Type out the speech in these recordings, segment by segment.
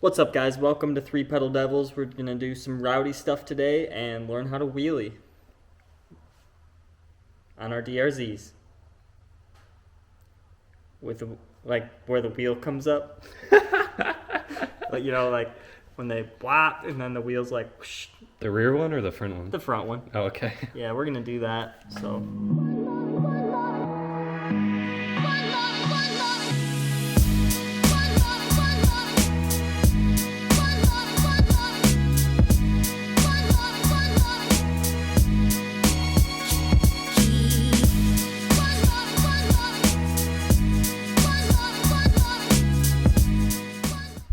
What's up, guys? Welcome to Three Pedal Devils. We're gonna do some rowdy stuff today and learn how to wheelie on our DRZs with like where the wheel comes up. Like, you know, like when they blop and then the wheel's like whoosh. The rear one or the front one? The front one. Oh, okay. Yeah, we're gonna do that. So.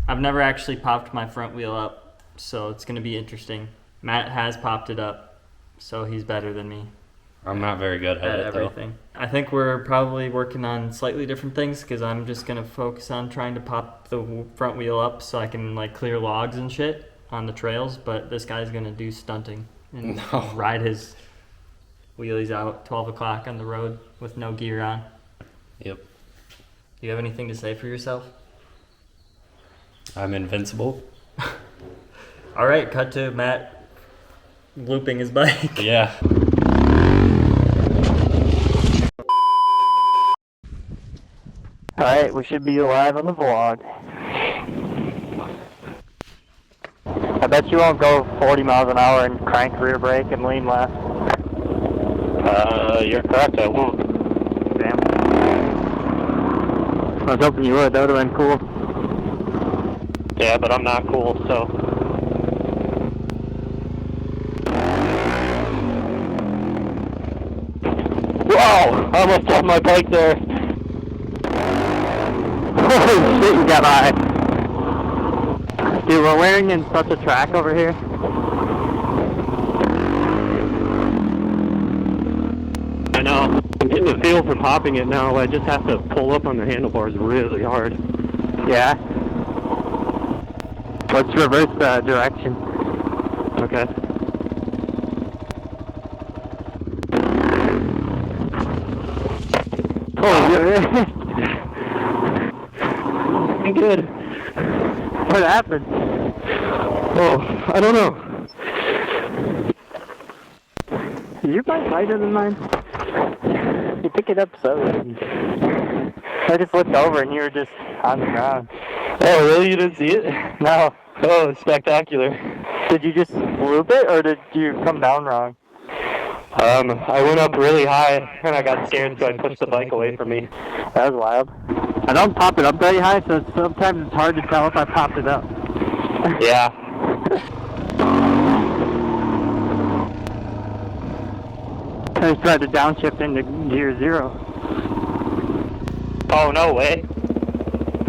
I've never actually popped my front wheel up, so it's going to be interesting. Matt has popped it up, so he's better than me. I'm not very good at it, everything. I think we're probably working on slightly different things because I'm just going to focus on trying to pop the front wheel up so I can like clear logs and shit on the trails, but this guy's going to do stunting and ride his wheelies out 12 o'clock on the road with no gear on. Yep. Do you have anything to say for yourself? I'm invincible. All right, cut to Matt looping his bike. Yeah. All right, we should be live on the vlog. I bet you won't go 40 miles an hour and crank rear brake and lean left. You're correct, I won't. Damn. I was hoping you would, that would have been cool. Yeah, but I'm not cool, so. Wow! I almost dropped my bike there. Holy shit, you got high. Dude, we're wearing in such a track over here. I know. I'm getting the feel for popping it now. I just have to pull up on the handlebars really hard. Yeah? Let's reverse the direction. Okay. Oh, yeah. I'm good. What happened? Oh, I don't know. Is your bike lighter than mine? You pick it up so easy. I just looked over and you were just on the ground. Oh, really? You didn't see it? No. Oh, spectacular. Did you just loop it, or did you come down wrong? I went up really high, and I got scared, so I pushed the bike away from me. That was wild. I don't pop it up very high, so sometimes it's hard to tell if I popped it up. Yeah. I just tried to downshift into gear 0. Oh, no way.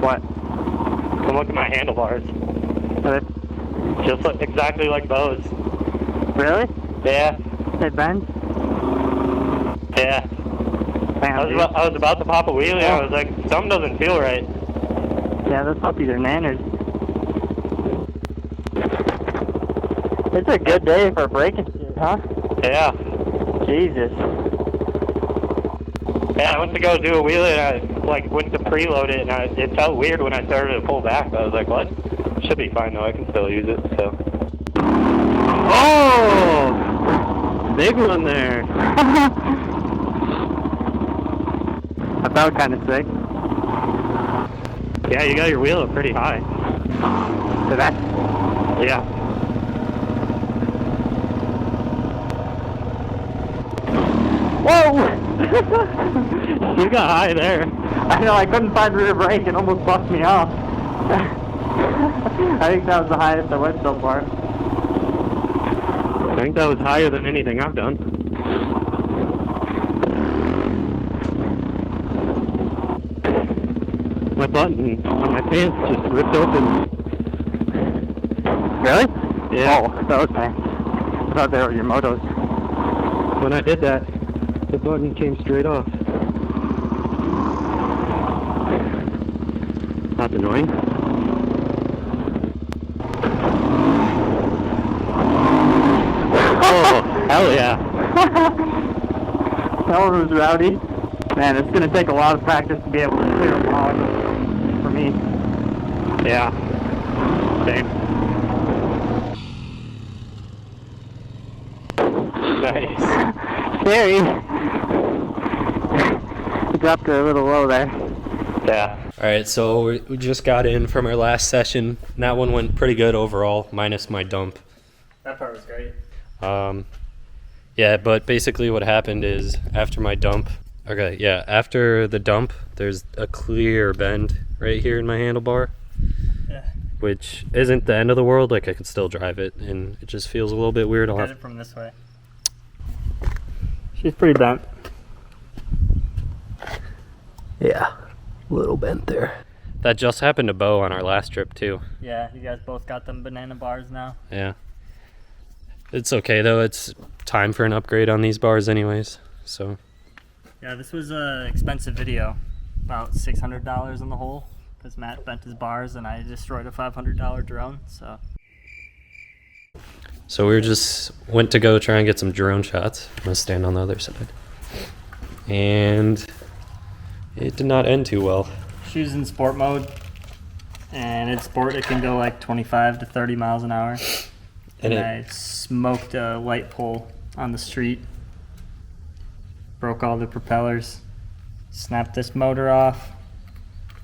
What? Come look at my handlebars. Just exactly like those. Really? Yeah. They bend? Yeah. Damn, I was about to pop a wheelie, and I was like, something doesn't feel right. Yeah, those puppies are nanners. It's a good day for breaking shit, huh? Yeah. Jesus. Yeah, I went to go do a wheelie, and I went to preload it, and it felt weird when I started to pull back. I was like, what? Should be fine though, I can still use it, so. Oh! Big one there. I felt kind of sick. Yeah, you got your wheel up pretty high. Did I? Yeah. Whoa! You got high there. I know, I couldn't find rear brake. It almost bucked me off. I think that was the highest I went so far. I think that was higher than anything I've done. My button on my pants just ripped open. Really? Yeah. Oh, that was nice. I thought they were your motos. When I did that, the button came straight off. That's annoying. Oh, hell yeah. That one was rowdy. Man, it's going to take a lot of practice to be able to clear a log for me. Yeah. Same. Nice. Scary. You dropped her a little low there. Yeah. All right, so we just got in from our last session. That one went pretty good overall, minus my dump. That part was great. Yeah, but basically what happened is after my dump, after the dump, there's a clear bend right here in my handlebar, Yeah. which isn't the end of the world. Like I could still drive it, and it just feels a little bit weird. Get it from this way. She's pretty bent. Yeah, a little bent there. That just happened to Bo on our last trip too. Yeah, you guys both got them banana bars now. Yeah. It's okay though. It's time for an upgrade on these bars anyways. So Yeah, this was an expensive video. About $600 in the hole because Matt bent his bars and I destroyed a $500 drone. So we just went to go try and get some drone shots. I'm gonna stand on the other side. And it did not end too well. She was in sport mode, and in sport it can go like 25 to 30 miles an hour. And I smoked a light pole on the street, broke all the propellers, snapped this motor off.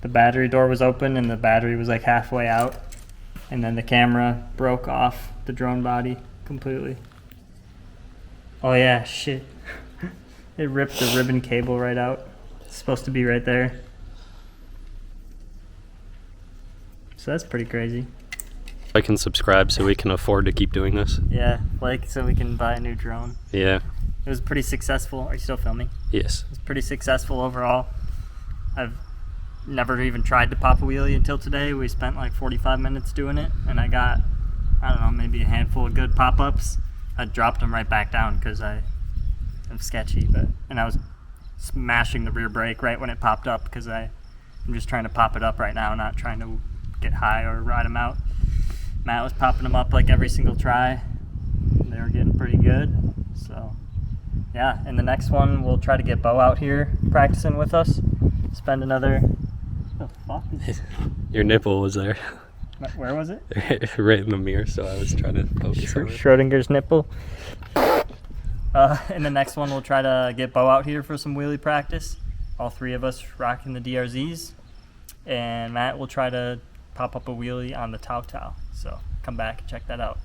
The battery door was open and the battery was like halfway out, and then the camera broke off the drone body completely. Oh yeah, shit. It ripped the ribbon cable right out. It's supposed to be right there. So that's pretty crazy. Like and subscribe so we can afford to keep doing this. Yeah, like so we can buy a new drone. Yeah. It was pretty successful. Are you still filming? Yes. It was pretty successful overall. I've never even tried to pop a wheelie until today. We spent like 45 minutes doing it, and I got, I don't know, maybe a handful of good pop-ups. I dropped them right back down because I'm sketchy, and I was smashing the rear brake right when it popped up because I'm just trying to pop it up right now, not trying to get high or ride them out. Matt was popping them up like every single try. They were getting pretty good. So yeah, in the next one we'll try to get Bo out here practicing with us. Spend another, what the fuck is Your nipple was there. Where was it? Right in the mirror, so I was trying to focus on it. Schrodinger's nipple. In the next one we'll try to get Bo out here for some wheelie practice. All three of us rocking the DRZs. And Matt will try to pop up a wheelie on the Tau Tau. So come back and check that out.